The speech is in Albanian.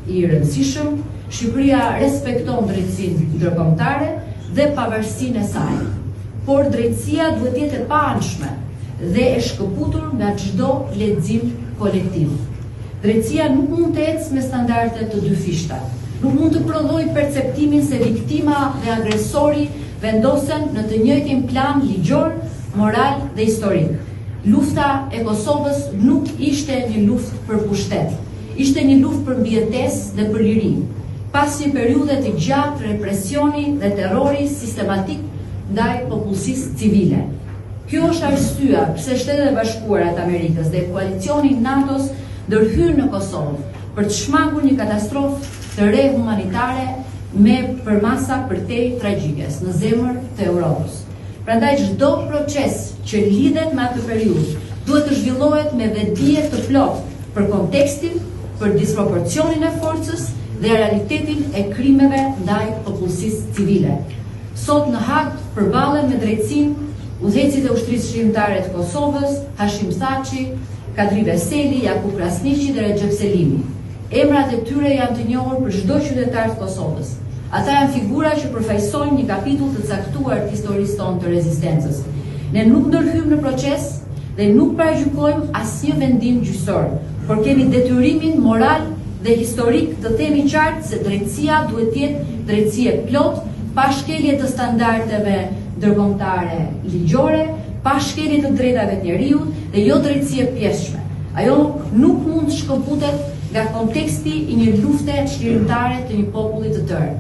i rëndësishëm, Shqipëria respekton drejtësinë ndërkombëtare dhe pavarësinë e saj. Por drejtësia duhet të jetë e paanshme dhe e shkëputur nga çdo lexim kolektiv. Drejtësia nuk mund të ecë me standarde të dyfishta. Nuk mund të prodhojë perceptimin se viktima dhe agresori vendosen në të njëjtin plan ligjor, moral dhe historik. Lufta e Kosovës nuk ishte një luftë për pushtet, ishte një luftë për mbijetesë dhe për liri. Pas një periudhe të gjatë represioni dhe terrori sistematik ndaj popullsisë civile. Kjo është arsyeja pse Shtetet e Bashkuara të Amerikës dhe koalicioni NATO-s ndërhyn në Kosovë për të shmangur një katastrofë të re humanitare me përmasa përtej tragjike në zemër të Europës. Prandaj çdo proces që lidhet me atë periudhë duhet të zhvillohet me vetdije të plotë për kontekstin, për disproporcionin e forcës dhe realitetin e krimeve ndaj popullsisë civile. Sot në Hag përballen me drejtësinë udhëhecit e ushtrisë shqiptare të Kosovës, Hashim Thaçi, Kadri Veseli, Jakub Krasniqi dhe Recep Selimi. Emrat e tyre janë të njohur për çdo qytetar të Kosovës. Ata janë figura që përfaqësojnë një kapitull të caktuar të historisë tonë të rezistencës. Ne nuk ndërhyjmë në proces dhe nuk paragjykojmë asnjë vendim gjyqësor, por kemi detyrimin moral dhe historik të themi qartë se drejtësia duhet të jetë drejtësi e plot, pa shkelje të standardeve ndërkombëtare ligjore, pa shkelje të drejtave të njeriut dhe jo drejtësi e pjesshme. Ajo nuk mund të shkëputet nga konteksti i një lufte çlirimtare të një populli të tërë.